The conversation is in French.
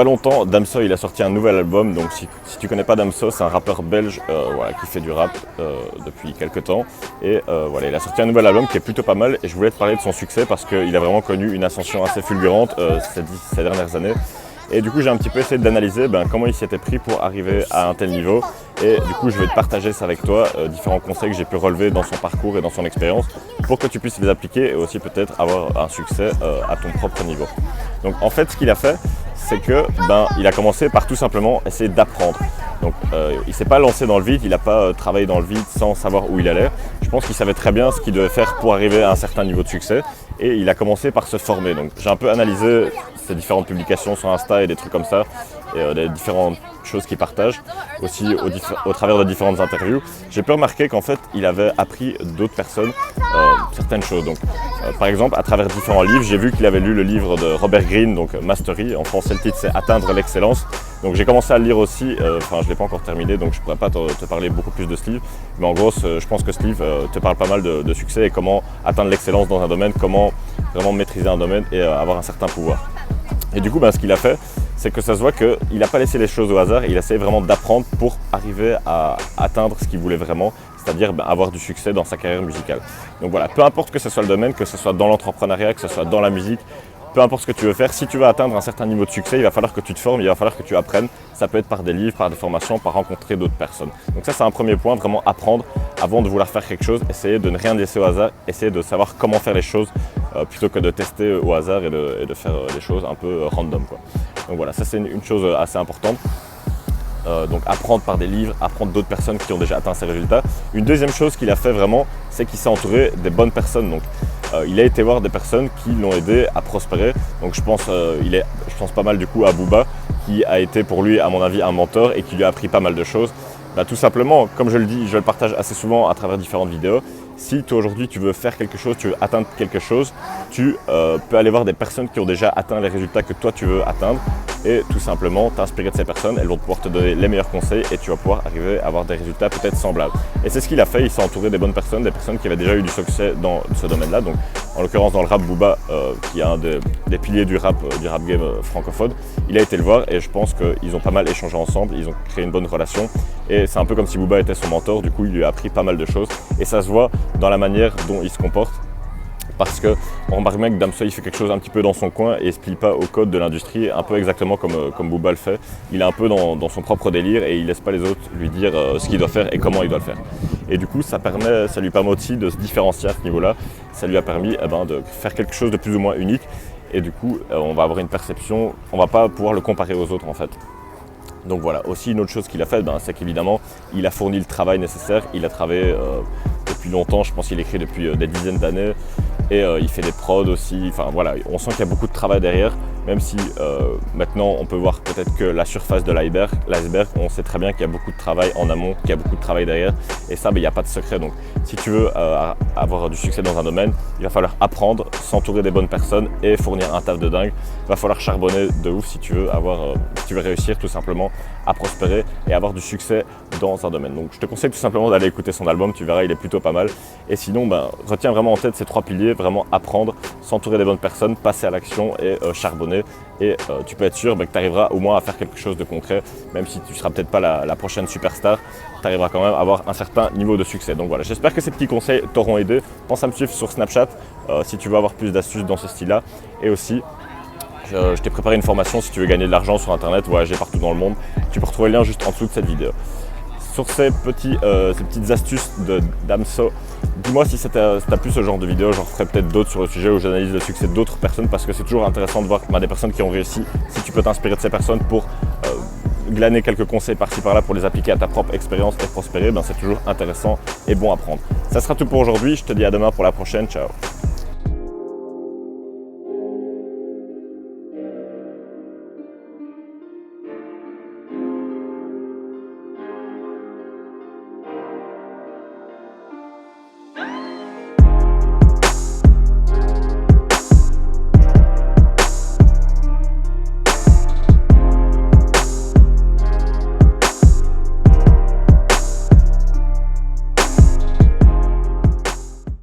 pas longtemps, Damso il a sorti un nouvel album. Donc si tu connais pas Damso, c'est un rappeur belge voilà, qui fait du rap depuis quelques temps. Et voilà, il a sorti un nouvel album qui est plutôt pas mal. Et je voulais te parler de son succès parce qu'il a vraiment connu une ascension assez fulgurante ces dernières années. Et du coup, j'ai un petit peu essayé d'analyser comment il s'était pris pour arriver à un tel niveau. Et du coup, je vais te partager ça avec toi, différents conseils que j'ai pu relever dans son parcours et dans son expérience pour que tu puisses les appliquer et aussi peut-être avoir un succès à ton propre niveau. Donc en fait, ce qu'il a fait, c'est que il a commencé par tout simplement essayer d'apprendre. Donc il ne s'est pas lancé dans le vide, il n'a pas travaillé dans le vide sans savoir où il allait. Je pense qu'il savait très bien ce qu'il devait faire pour arriver à un certain niveau de succès et il a commencé par se former. Donc j'ai un peu analysé ses différentes publications sur Insta et des trucs comme ça et les différentes choses qu'il partage aussi au travers de différentes interviews. J'ai pu remarquer qu'en fait il avait appris d'autres personnes certaines choses. Donc par exemple à travers différents livres, j'ai vu qu'il avait lu le livre de Robert Greene, donc Mastery. En français le titre c'est Atteindre l'excellence. Donc j'ai commencé à le lire aussi, enfin je ne l'ai pas encore terminé donc je ne pourrais pas te parler beaucoup plus de ce livre. Mais en gros je pense que ce livre te parle pas mal de succès et comment atteindre l'excellence dans un domaine, comment vraiment maîtriser un domaine et avoir un certain pouvoir. Et du coup ce qu'il a fait, c'est que ça se voit qu'il n'a pas laissé les choses au hasard, il essayait vraiment d'apprendre pour arriver à atteindre ce qu'il voulait vraiment, c'est-à-dire avoir du succès dans sa carrière musicale. Donc voilà, peu importe que ce soit le domaine, que ce soit dans l'entrepreneuriat, que ce soit dans la musique, peu importe ce que tu veux faire, si tu veux atteindre un certain niveau de succès, il va falloir que tu te formes, il va falloir que tu apprennes. Ça peut être par des livres, par des formations, par rencontrer d'autres personnes. Donc ça c'est un premier point, vraiment apprendre avant de vouloir faire quelque chose, essayer de ne rien laisser au hasard, essayer de savoir comment faire les choses plutôt que de tester au hasard et de faire les choses un peu random, quoi. Donc voilà, ça c'est une chose assez importante. Donc apprendre par des livres, apprendre d'autres personnes qui ont déjà atteint ces résultats. Une deuxième chose qu'il a fait vraiment, c'est qu'il s'est entouré des bonnes personnes. Donc il a été voir des personnes qui l'ont aidé à prospérer. Donc je pense pas mal du coup à Booba, qui a été pour lui à mon avis un mentor et qui lui a appris pas mal de choses. Tout simplement, comme je le dis, je le partage assez souvent à travers différentes vidéos. Si toi aujourd'hui tu veux faire quelque chose, tu veux atteindre quelque chose, tu peux aller voir des personnes qui ont déjà atteint les résultats que toi tu veux atteindre et tout simplement t'inspirer de ces personnes. Elles vont pouvoir te donner les meilleurs conseils et tu vas pouvoir arriver à avoir des résultats peut-être semblables. Et c'est ce qu'il a fait, il s'est entouré des bonnes personnes, des personnes qui avaient déjà eu du succès dans ce domaine-là. Donc en l'occurrence dans le rap, Booba, qui est un des piliers du rap game francophone, il a été le voir et je pense qu'ils ont pas mal échangé ensemble, ils ont créé une bonne relation et c'est un peu comme si Booba était son mentor. Du coup il lui a appris pas mal de choses et ça se voit dans la manière dont il se comporte, parce qu'on remarque bien que Damso il fait quelque chose un petit peu dans son coin et il se plie pas au code de l'industrie, un peu exactement comme Booba le fait. Il est un peu dans son propre délire et il laisse pas les autres lui dire ce qu'il doit faire et comment il doit le faire. Et du coup ça lui permet aussi de se différencier à ce niveau-là. Ça lui a permis de faire quelque chose de plus ou moins unique et du coup on va avoir une perception, on va pas pouvoir le comparer aux autres en fait. Donc voilà, aussi une autre chose qu'il a fait, c'est qu'évidemment il a fourni le travail nécessaire, il a travaillé depuis longtemps, je pense qu'il écrit depuis des dizaines d'années et il fait des prods aussi, enfin voilà, on sent qu'il y a beaucoup de travail derrière, même si maintenant on peut voir peut-être que la surface de l'iceberg, on sait très bien qu'il y a beaucoup de travail en amont, qu'il y a beaucoup de travail derrière et ça il n'y a pas de secret. Donc si tu veux avoir du succès dans un domaine, il va falloir apprendre, s'entourer des bonnes personnes et fournir un taf de dingue. Il va falloir charbonner de ouf si tu veux réussir tout simplement à prospérer et avoir du succès dans un domaine. Donc je te conseille tout simplement d'aller écouter son album, tu verras il est plutôt pas mal. Et sinon retiens vraiment en tête ces trois piliers, vraiment apprendre, s'entourer des bonnes personnes, passer à l'action et charbonner. Et tu peux être sûr que tu arriveras au moins à faire quelque chose de concret, même si tu ne seras peut-être pas la prochaine superstar, tu arriveras quand même à avoir un certain niveau de succès. Donc voilà, j'espère que ces petits conseils t'auront aidé. Pense à me suivre sur Snapchat si tu veux avoir plus d'astuces dans ce style-là. Et aussi, je t'ai préparé une formation si tu veux gagner de l'argent sur internet, voyager partout dans le monde. Tu peux retrouver le lien juste en dessous de cette vidéo. Sur ces petites astuces de Damso, dis-moi si ça t'a plu ce genre de vidéo. J'en ferai peut-être d'autres sur le sujet où j'analyse le succès d'autres personnes parce que c'est toujours intéressant de voir des personnes qui ont réussi. Si tu peux t'inspirer de ces personnes pour glaner quelques conseils par-ci par-là pour les appliquer à ta propre expérience et prospérer, c'est toujours intéressant et bon à prendre. Ça sera tout pour aujourd'hui, je te dis à demain pour la prochaine, ciao.